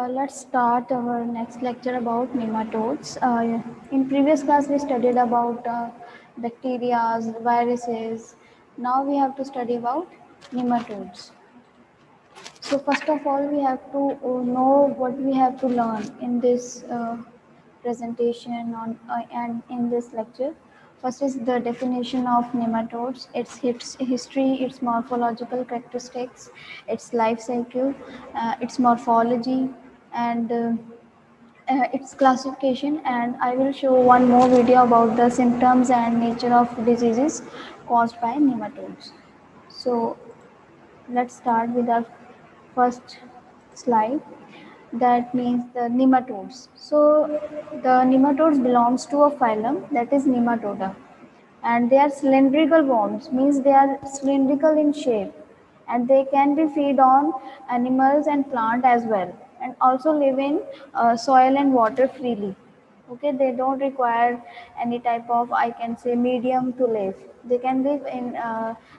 Let's start our next lecture about nematodes. In previous class we studied about bacteria, viruses. Now we have to study about nematodes. So first of all we have to know what we have to learn in this presentation and in this lecture. First is the definition of nematodes, its history, its morphological characteristics, its life cycle, its morphology, and its classification. And I will show one more video about the symptoms and nature of diseases caused by nematodes. So let's start with our first slide. That means the nematodes. So the nematodes belongs to a phylum, that is Nematoda, and they are cylindrical worms, means they are cylindrical in shape, and they can be feed on animals and plant as well, and also live in soil and water freely. Okay, they don't require any type of, I can say, medium to live. They can live in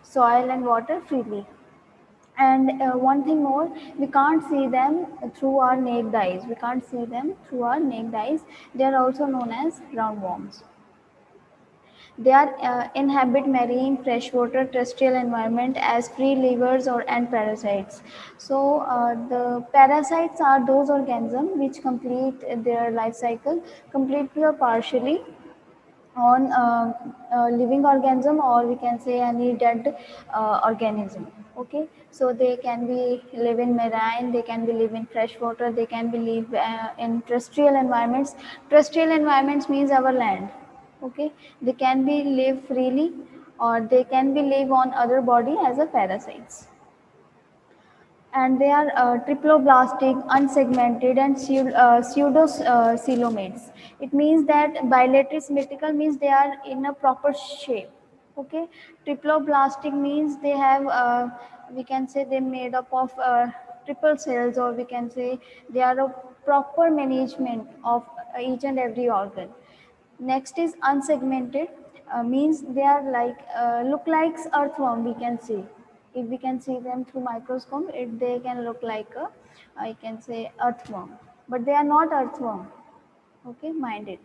soil and water freely. And one thing more, we can't see them through our naked eyes. We can't see them through our naked eyes. They are also known as roundworms. They are inhabit marine freshwater terrestrial environment as free livers or and parasites. So the parasites are those organisms which complete their life cycle completely or partially on living organism, or we can say any dead organism. Okay, so they can be live in marine, they can be live in freshwater, they can be live in terrestrial environments. Terrestrial environments means our land. Okay, they can be live freely, or they can be live on other body as a parasites. And they are triploblastic, unsegmented, and pseudocoelomates. It means that bilateral symmetrical means they are in a proper shape. Okay, triploblastic means they have, we can say, they made up of triple cells, or we can say they are a proper management of each and every organ. Next is unsegmented, means they are like look like earthworm, we can see. If we can see them through microscope, they can look like a, I can say, earthworm, but they are not earthworm. Okay, mind it.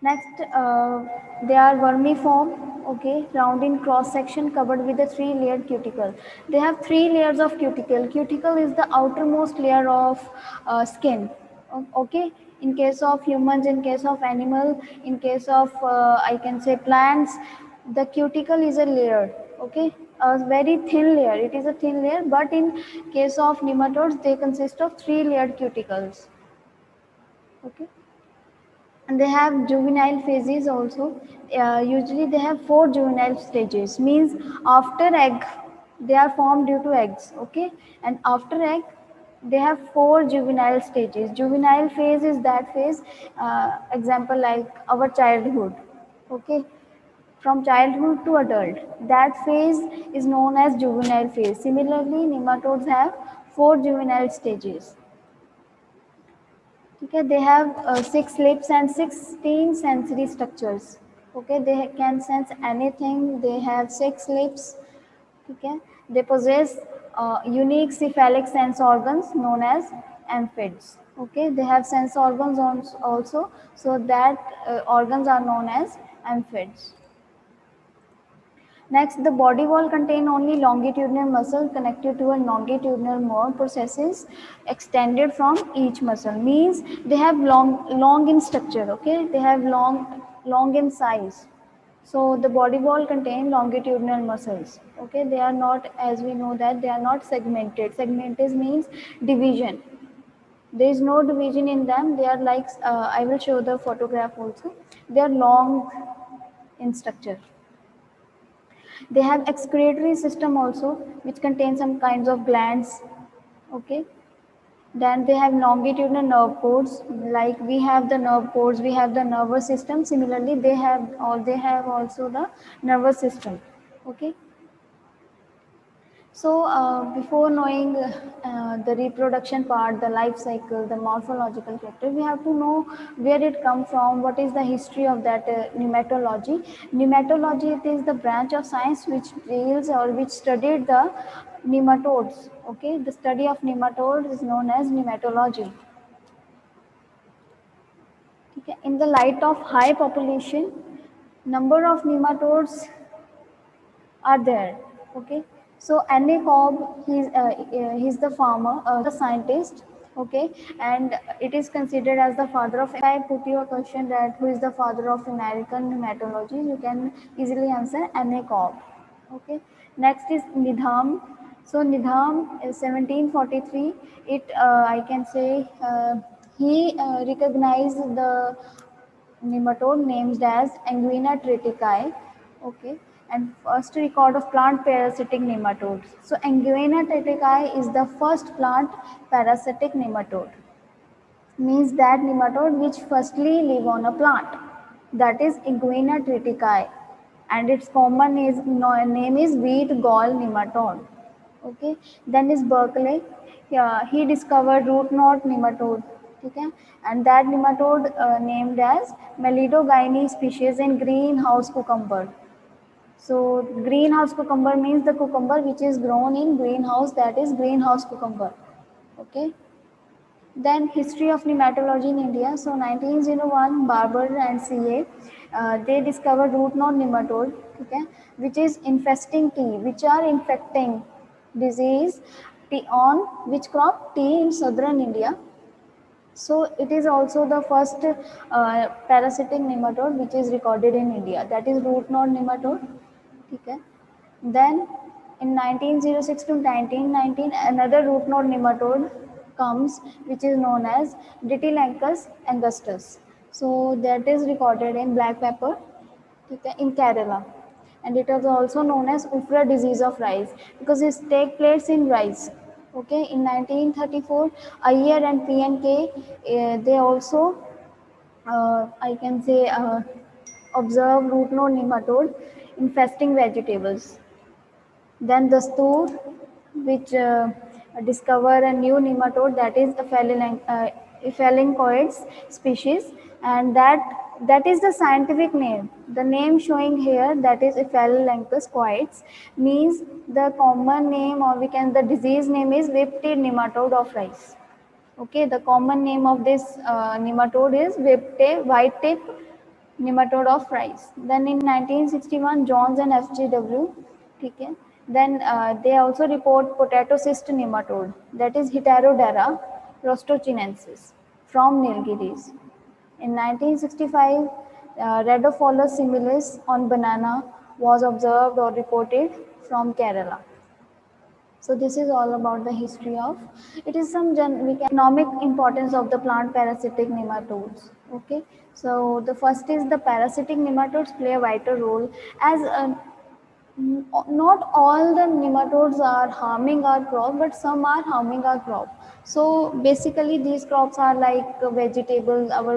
Next, they are vermiform, okay, round in cross section covered with a three-layered cuticle. They have three layers of cuticle. Cuticle is the outermost layer of skin. Okay, in case of humans, in case of animal, in case of I can say plants, the cuticle is a layer. Okay, a very thin layer. It is a thin layer, but in case of nematodes, they consist of three-layered cuticles. Okay, and they have juvenile phases also. Usually they have 4 juvenile stages, means after egg they are formed due to eggs. Okay, and after egg they have 4 juvenile stages. Juvenile phase is that phase, example like our childhood. Okay, from childhood to adult, that phase is known as juvenile phase. Similarly, nematodes have 4 juvenile stages. Okay, they have 6 lips and 16 sensory structures. Okay, they can sense anything. They have 6 lips. Okay, they possess unique cephalic sense organs known as amphids. Okay, they have sense organs also, so that organs are known as amphids. Next, the body wall contain only longitudinal muscle connected to a longitudinal nerve processes extended from each muscle. Means they have long in structure. Okay, they have long in size. So the body wall contain longitudinal muscles. Okay, they are not, as we know that they are not segmented. Segmented means division. There is no division in them. They are like, I will show the photograph also. They are long in structure. They have excretory system also, which contains some kinds of glands. Okay, then they have longitudinal nerve cords, like we have the nerve cords, we have the nervous system. Similarly, they have also the nervous system. Okay, so before knowing the reproduction part, the life cycle, the morphological character, we have to know where it comes from, what is the history of that nematology. Nematology, it is the branch of science which deals or which studied the nematodes. Okay, the study of nematodes is known as nematology. Okay, in the light of high population, number of nematodes are there. Okay, so Anne Cobb, he's the farmer, the scientist. Okay, and it is considered as the father of. If I put you a question that who is the father of American nematology, you can easily answer Anne Cobb. Okay, next is Nidham. So Nidham is 1743. It I can say he recognized the nematode named as Anguina triticale. Okay, and first record of plant parasitic nematodes. So Anguina triticale is the first plant parasitic nematode. Means that nematode which firstly live on a plant. That is Anguina triticale, and its common name is wheat gall nematode. Okay, then is Berkeley. Yeah, he discovered root knot nematode. Okay, and that nematode named as Melidogyne species in greenhouse cucumber. So greenhouse cucumber means the cucumber which is grown in greenhouse, that is greenhouse cucumber. Okay. Then history of nematology in India. So 1901, Barber and CA, they discovered root knot nematode, okay, which is infesting tea, which are infecting disease tea on which crop? Tea in southern India. So it is also the first parasitic nematode which is recorded in India. That is root knot nematode. Okay. Then in 1906 to 1919, another root knot nematode comes which is known as Ditilancus angustus. So that is recorded in black pepper, okay, in Kerala. And it is also known as Ufra disease of rice because it takes place in rice. Okay, in 1934, Iyer and PNK, they also, I can say, observe root node nematode infesting vegetables. Then the Stoor, which discover a new nematode, that is Ephelincoides species, and that is the scientific name. The name showing here, that is Ephelincoides coides, means the common name, or we can the disease name is whip-tailed nematode of rice. Okay, the common name of this nematode is white tip nematode of rice. Then in 1961, Jones and FGW, okay. Then they also report potato cyst nematode, that is Heterodera rostochinensis from Nilgiris. In 1965, Rhedophilus similis on banana was observed or reported from Kerala. So this is all about the history of. It is some economic importance of the plant parasitic nematodes. Okay, so the first is the parasitic nematodes play a vital role as not all the nematodes are harming our crop, but some are harming our crop. So basically, these crops are like vegetables, our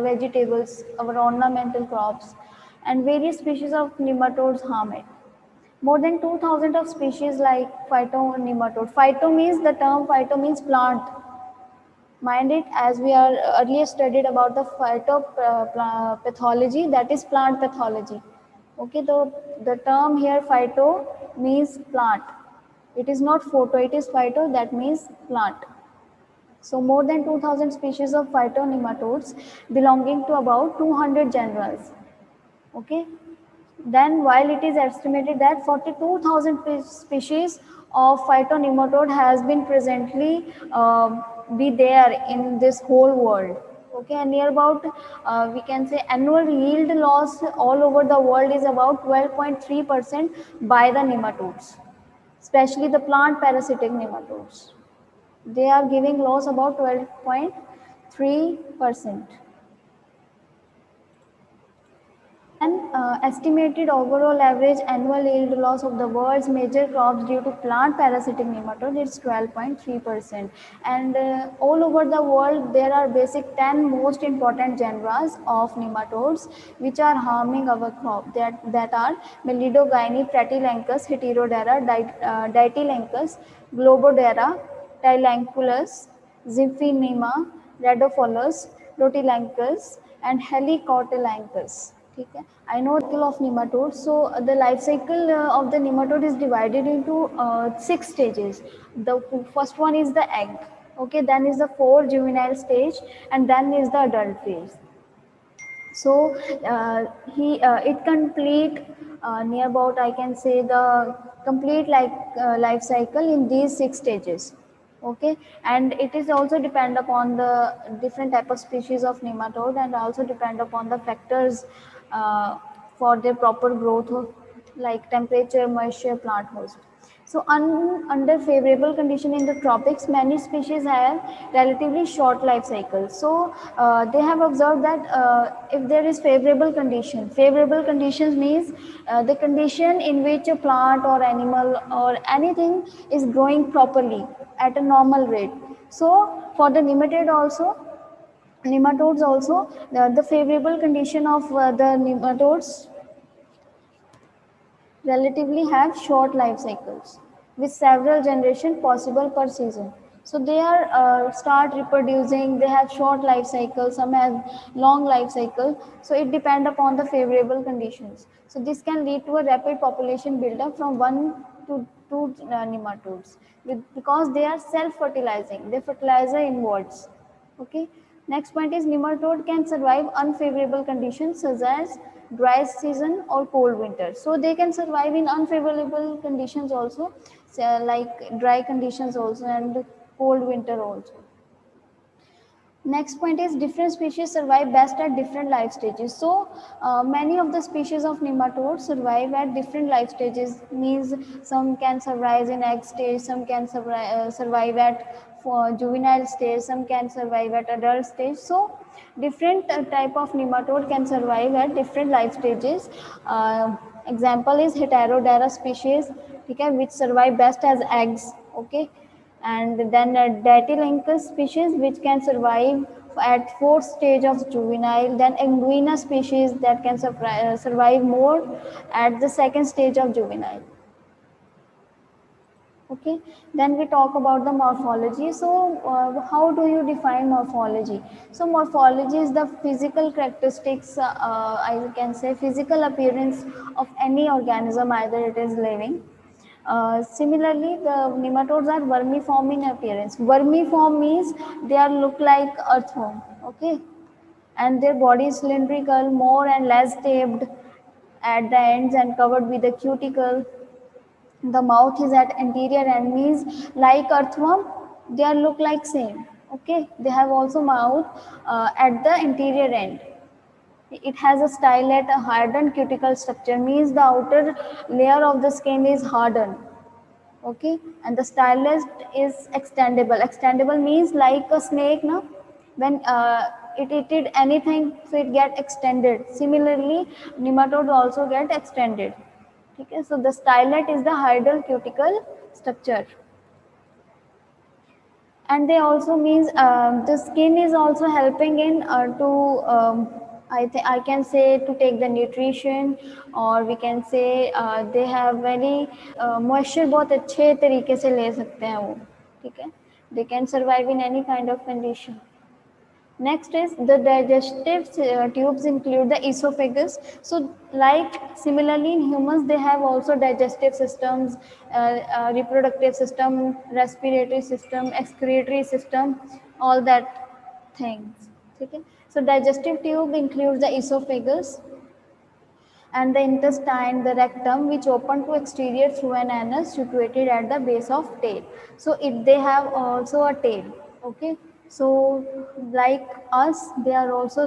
ornamental crops, and various species of nematodes harm it. More than 2000 of species like phytonematode. Phyto means the term phyto means plant. Mind it, as we are earlier studied about the phytopathology, that is plant pathology. Okay, the term here phyto means plant. It is not photo, it is phyto, that means plant. So more than 2000 species of phytonematodes belonging to about 200 genera. Okay, then while it is estimated that 42,000 species of phytonematode has been presently be there in this whole world. Okay, and near about we can say annual yield loss all over the world is about 12.3% by the nematodes, especially the plant parasitic nematodes. They are giving loss about 12.3%. Then estimated overall average annual yield loss of the world's major crops due to plant parasitic nematode is 12.3%. And all over the world there are basic 10 most important genera of nematodes which are harming our crop. That are Melidogyne, Pratylancus, Heterodera, Ditilancus, Globodera, Tylanculus, Zymphema, Rhedophilus, Rotilancus, and Helicotylancus. ठीक है. I know cycle of nematode. So the life cycle of the nematode is divided into 6 stages. The first one is the egg. Okay, then is the 4 juvenile stage, and then is the adult phase. So he it complete near about, I can say, the complete like life cycle in these 6 stages. Okay, and it is also depend upon the different type of species of nematode, and also depend upon the factors uh, for their proper growth, like temperature, moisture, plant host. So under favorable condition in the tropics, many species have relatively short life cycles. So they have observed that if there is favorable conditions means the condition in which a plant or animal or anything is growing properly at a normal rate. So for the nematodes also, the favorable condition of the nematodes relatively have short life cycles with several generations possible per season. So they are start reproducing, they have short life cycle, some have long life cycle. So it depends upon the favorable conditions. So this can lead to a rapid population buildup from one to two nematodes because they are self-fertilizing, they fertilize inwards. Okay. Next point is nematode can survive unfavorable conditions such as dry season or cold winter. So they can survive in unfavorable conditions also, like dry conditions also and cold winter also. Next point is different species survive best at different life stages. So many of the species of nematodes survive at different life stages. Means some can survive in egg stage, some can survive at juvenile stage, some can survive at adult stage. So different type of nematode can survive at different life stages. Example is Heterodera species, okay, which survive best as eggs. Okay, and then Dactylorhynchus species which can survive at fourth stage of juvenile, then Anguilla species that can survive more at the second stage of juvenile. Okay, then we talk about the morphology. So how do you define morphology? So morphology is the physical characteristics, I can say physical appearance of any organism, either it is living. Similarly, the nematodes are vermiform in appearance. Vermiform means they are look like earthworm. Okay, and their body is cylindrical, more and less taped at the ends and covered with a cuticle. The mouth is at anterior end means like earthworm, they are look like same. Okay, they have also mouth at the anterior end. It has a stylet, a hardened cuticle structure means the outer layer of the skin is hardened. Okay, and the stylet is extendable. Extendable means like a snake, no, when it eated anything, so it get extended. Similarly, nematodes also get extended. Okay, so the stylet is the hydral cuticle structure. And they also means the skin is also helping in to I can say to take the nutrition, or we can say they have very moisture बहुत अच्छे तरीके से ले सकते हैं वो. ठीक है, they can survive in any kind of condition. Next is the digestive tubes include the esophagus. So like similarly in humans, they have also digestive systems, reproductive system, respiratory system, excretory system, all that things. Okay? So digestive tube includes the esophagus and the intestine, the rectum, which open to exterior through an anus situated at the base of tail. So it they have also a tail. Okay, so like us, they are also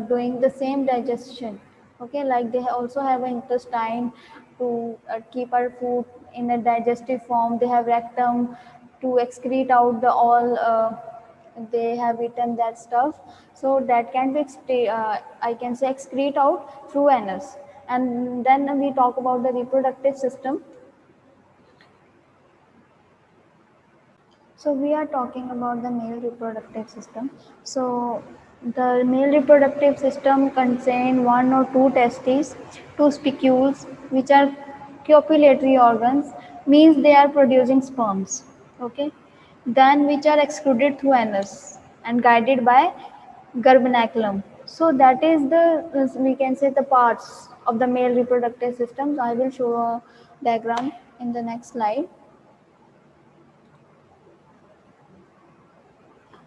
doing the same digestion. Okay, like they also have an intestine to keep our food in a digestive form. They have rectum to excrete out the all. They have eaten that stuff, so that can be I can say excrete out through anus. And then we talk about the reproductive system. So we are talking about the male reproductive system. So the male reproductive system contain one or two testes, two spicules, which are copulatory organs, means they are producing sperms. Okay, then which are excreted through anus and guided by garbanculum. So that is the, we can say, the parts of the male reproductive system. I will show a diagram in the next slide.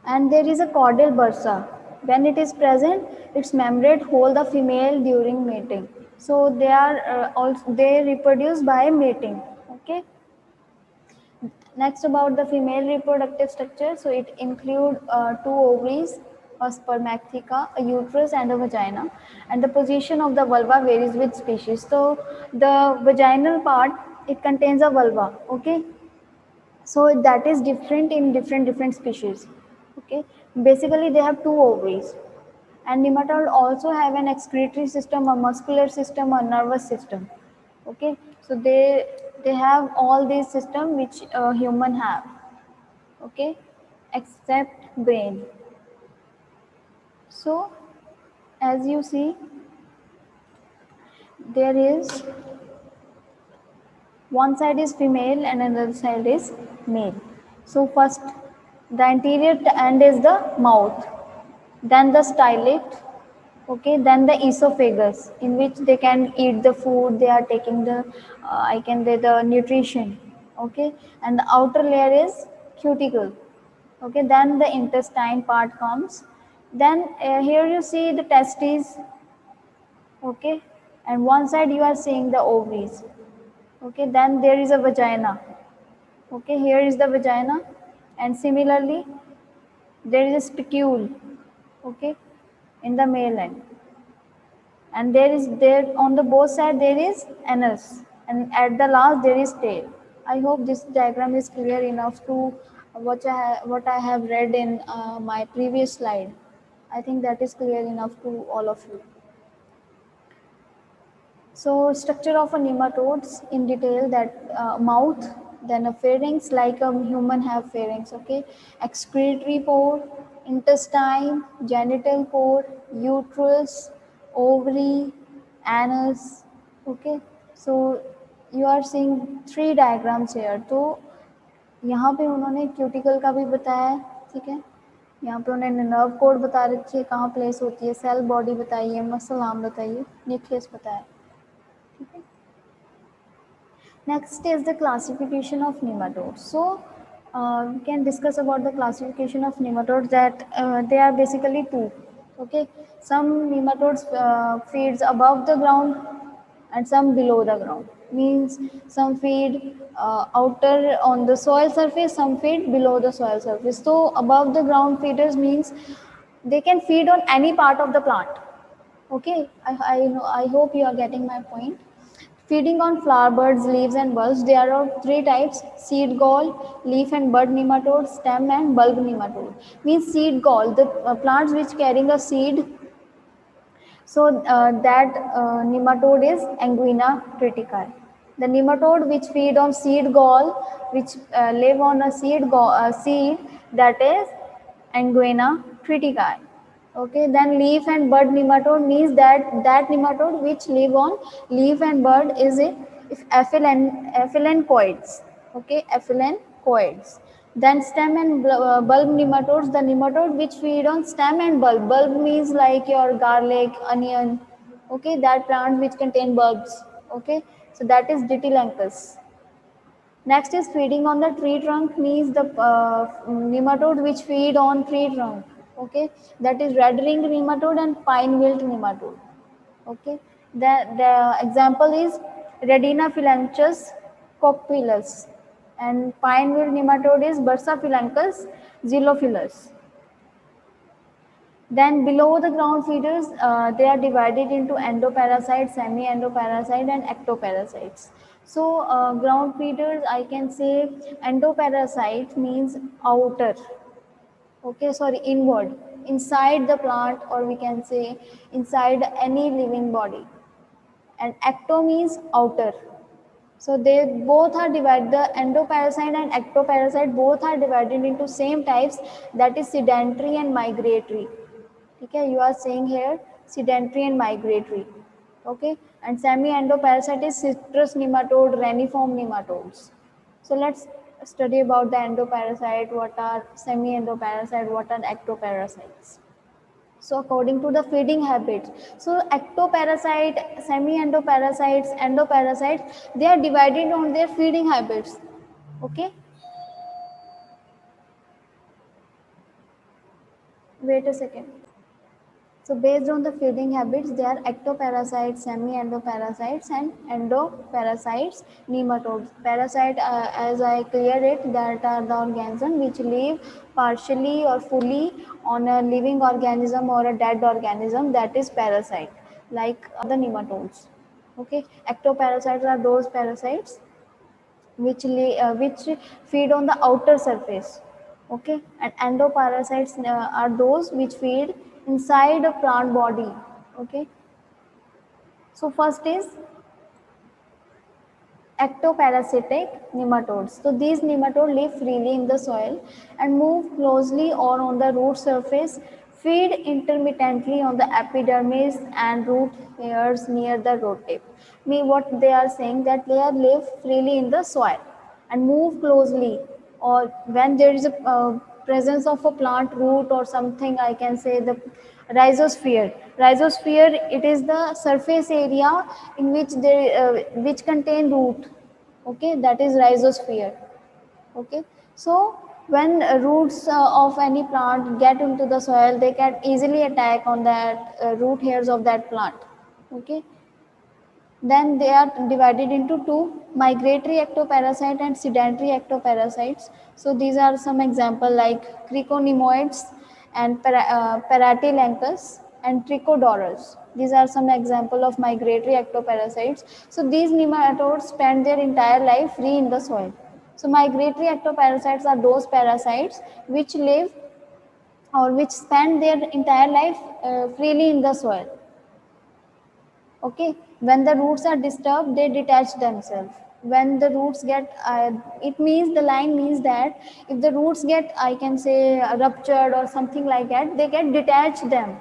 And there is a caudal bursa. When it is present, its membrane hold the female during mating. So they are also, they reproduce by mating. Okay. Next, about the female reproductive structure. So it include two ovaries, a spermatheca, a uterus, and a vagina. And the position of the vulva varies with species. So the vaginal part, it contains a vulva. Okay. So that is different in different species. Okay. Basically, they have two ovaries. And nematode also have an excretory system, a muscular system, a nervous system. Okay, so they have all these system which human have. Okay, except brain. So as you see, there is one side is female and another side is male. So first, the anterior end is the mouth, then the stylet, okay, then the esophagus, in which they can eat the food, they are taking the I can say the nutrition. Okay, and the outer layer is cuticle. Okay, then the intestine part comes, then here you see the testes. Okay, and one side you are seeing the ovaries. Okay, then there is a vagina. Okay, here is the vagina, and similarly there is a spicule. Okay, in the male end, and there is, there on the both side there is anus, and at the last there is tail. I hope this diagram is clear enough to what I have read in my previous slide. I think that is clear enough to all of you. So structure of a nematodes in detail, that mouth, then a pharynx like a human have pharynx, okay, excretory pore, intestine, genital pore, uterus, ovary, anus, okay. So you are seeing three diagrams here. तो यहाँ पे उन्होंने cuticle का भी बताया है, ठीक है, यहाँ पे उन्होंने नर्व कोड बता रखी है कहाँ प्लेस होती है, सेल बॉडी बताई है, मसल आर्म बताइए, न्यूक्लियस बताया. Next is the classification of nematodes. So we can discuss about the classification of nematodes, that they are basically two. Okay, some nematodes feeds above the ground and some below the ground. Means some feed outer on the soil surface, some feed below the soil surface. So above the ground feeders means they can feed on any part of the plant. Okay, I know, I hope you are getting my point. Feeding on flower buds, leaves and bulbs, there are three types: seed gall, leaf and bud nematode, stem and bulb nematode. Means seed gall, the plants which carrying a seed. So that nematode is Anguina triticale. The nematode which feed on seed gall, which live on a seed, that is Anguina triticale. Okay, then leaf and bud nematode means that nematode which live on leaf and bud is a aphelencoids. Okay, aphelencoids. Then stem and bulb nematodes, the nematode which feed on stem and bulb. Bulb means like your garlic, onion. Okay, that plant which contain bulbs. Okay, so that is Ditylenchus. Next is feeding on the tree trunk, means the nematode which feed on tree trunk. Okay, that is red ring nematode and pine wilt nematode. Okay, the example is Redina philanchus coquillus, and pine wilt nematode is Bursa philancus xylophilus. Then below the ground feeders, they are divided into endoparasites, semi-endoparasite and ectoparasites. So ground feeders, I can say endoparasite means outer, okay, sorry, inward, inside the plant, or we can say inside any living body. And ecto means outer. So they both are divided, the endoparasite and ectoparasite both are divided into same types, that is sedentary and migratory. Okay, you are saying here sedentary and migratory. Okay, and semi endoparasite is citrus nematode, reniform nematodes. So let's study about the endoparasite, what are semi endoparasite, what are ectoparasites. So according to the feeding habits, so ectoparasite, semi-endoparasites, endoparasites, they are divided on their feeding habits. Okay, wait a second. So based on the feeding habits, there are ectoparasites, semi-endoparasites, and endoparasites, nematodes. Parasite, as I cleared it, that are the organisms which live partially or fully on a living organism or a dead organism, that is parasite, like the nematodes. Okay, ectoparasites are those parasites which feed on the outer surface. Okay, and endoparasites are those which feed inside a plant body. Okay, so first is ectoparasitic nematodes. So these nematodes live freely in the soil and move closely or on the root surface, feed intermittently on the epidermis and root hairs near the root tip. Me, what they are saying, that they are live freely in the soil and move closely, or when there is a presence of a plant root or something, I can say the rhizosphere. Rhizosphere, it is the surface area in which they which contain root. Okay, that is rhizosphere. Okay, so when roots of any plant get into the soil, they can easily attack on that root hairs of that plant. Okay, then they are divided into two: migratory ectoparasite and sedentary ectoparasites. So these are some example like criconemoids and Paratylanchus and Trichodorus. These are some example of migratory ectoparasites. So these nematodes spend their entire life free in the soil. So migratory ectoparasites are those parasites which live or which spend their entire life freely in the soil. Okay, when the roots are disturbed, they detach themselves. When the roots get it means, the line means that if the roots get, I can say, ruptured or something like that, they get detached them.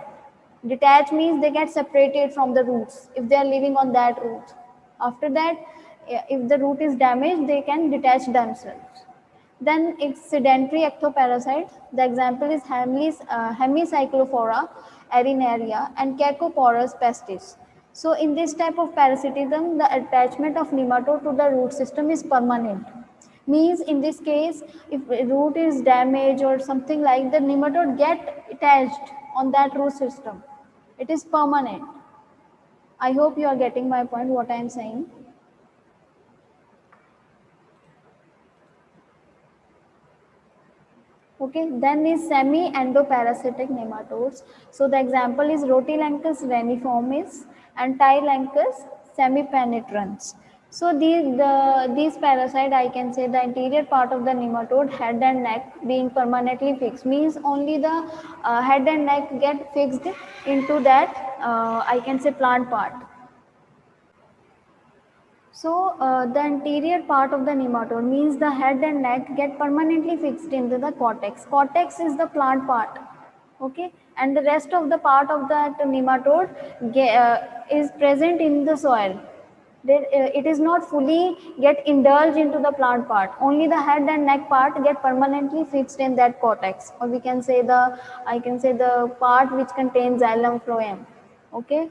Detach means they get separated from the roots if they are living on that root. After that, if the root is damaged, they can detach themselves. Then it's sedentary ectoparasite. The example is Hemicyclophora arenaria and Cacoporus pestis. So in this type of parasitism, the attachment of nematode to the root system is permanent. Means in this case, if root is damaged or something like, the nematode get attached on that root system. It is permanent. I hope you are getting my point, what I am saying. Okay, then is semi-endoparasitic nematodes. So the example is Rhotilancus reniformis and Tylancus semipenetrans. So these parasite, I can say, the interior part of the nematode, head and neck, being permanently fixed, means only the head and neck get fixed into that, I can say, plant part. So the anterior part of the nematode, means the head and neck, get permanently fixed into the cortex. Cortex is the plant part. Okay, and the rest of the part of that nematode is present in the soil. It is not fully get indulged into the plant part. Only the head and neck part get permanently fixed in that cortex, or we can say the, I can say, the part which contains xylem phloem. Okay.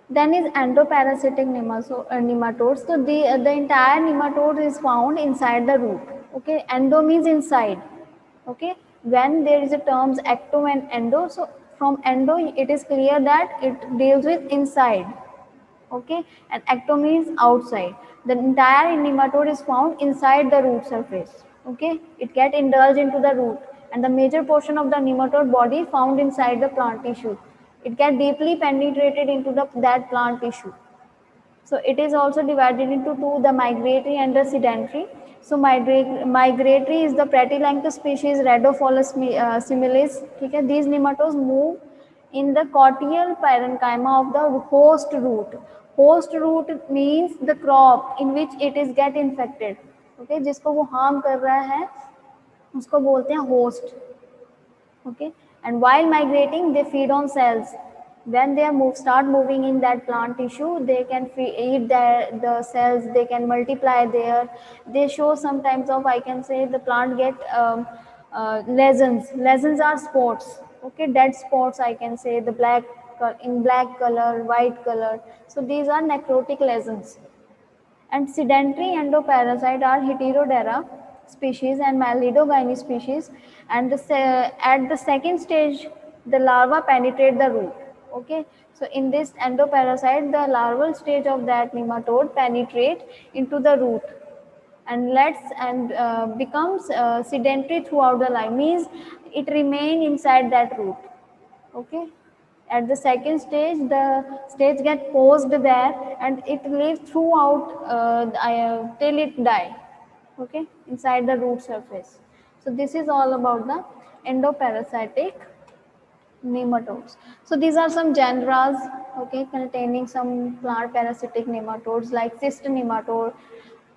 Then is endoparasitic nematodes. So the entire nematode is found inside the root. Okay, endo means inside. Okay, when there is a terms ecto and endo, so from endo it is clear that it deals with inside. Okay, and ecto means outside. The entire nematode is found inside the root surface. Okay, it get indulged into the root, and the major portion of the nematode body found inside the plant tissue. It get deeply penetrated into that plant tissue. So it is also divided into two, the migratory and the sedentary. So migratory is the Platylancus species Rhabdophilus similis. Okay? These nematodes move in the cortical parenchyma of the host root. Host root means the crop in which it is get infected. Okay? जिसको वो harm कर रहा है उसको बोलते हैं host. Okay, and while migrating they feed on cells. When they start moving in that plant tissue, they can eat the cells, they can multiply there. They show some types of, I can say, the plant get Lesions are spots. Okay, dead spots, I can say, the black in black color, white color. So these are necrotic lesions. And sedentary endoparasite are Heterodera species and Malidogyne species. And at the second stage, the larva penetrate the root. Okay, so in this endoparasite, the larval stage of that nematode penetrate into the root and becomes sedentary throughout the life. Means it remain inside that root. Okay, at the second stage the stage get paused there and it lives throughout till it die. Okay, inside the root surface. So this is all about the endoparasitic nematodes. So these are some genera, okay, containing some plant parasitic nematodes like cyst nematode,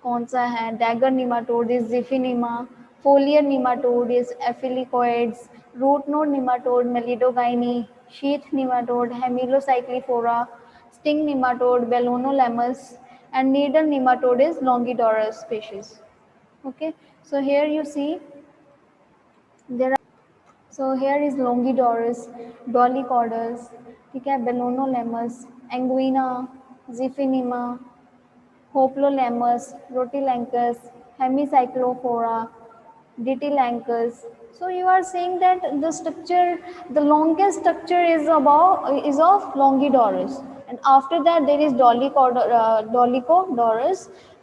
कौन सा है dagger nematode is Ziphinema, foliar nematode is Aphilicoides, root node nematode Melidogyne, sheath nematode Hemilocycliphora, sting nematode Bellonolamus, and needle nematode is Longidorus species. Okay, so here you see there are, so here is Longidorus, Dolichordus, ठीक है, Bellonolamus, Anguina, Ziphinema, Hoplolamus, Rotilancus, Hemicyclophora, Ditilancus. So you are saying that the structure, the longest structure is of Longidorus, and after that there is Dolichodorus,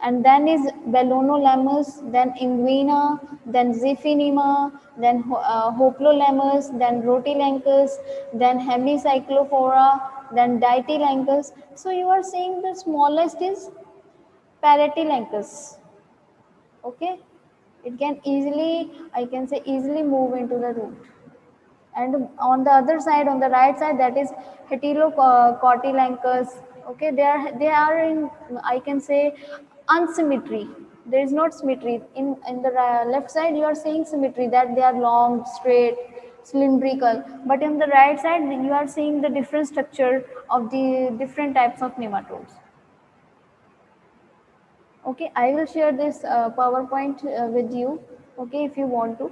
and then is Bellonolamus, then Inguina, then Ziphinema, then Hoplolamus, then Rotilancus, then Hemicyclophora, then Ditilancus. So you are saying the smallest is Paratylancus. Okay, it can easily, I can say, easily move into the root. And on the other side, on the right side, that is Heterocortylancus. Okay, they are in, I can say, unsymmetry. There is not symmetry. In the left side, you are seeing symmetry, that they are long, straight, cylindrical. But in the right side, you are seeing the different structure of the different types of nematodes. Okay, I will share this PowerPoint with you. Okay, if you want to.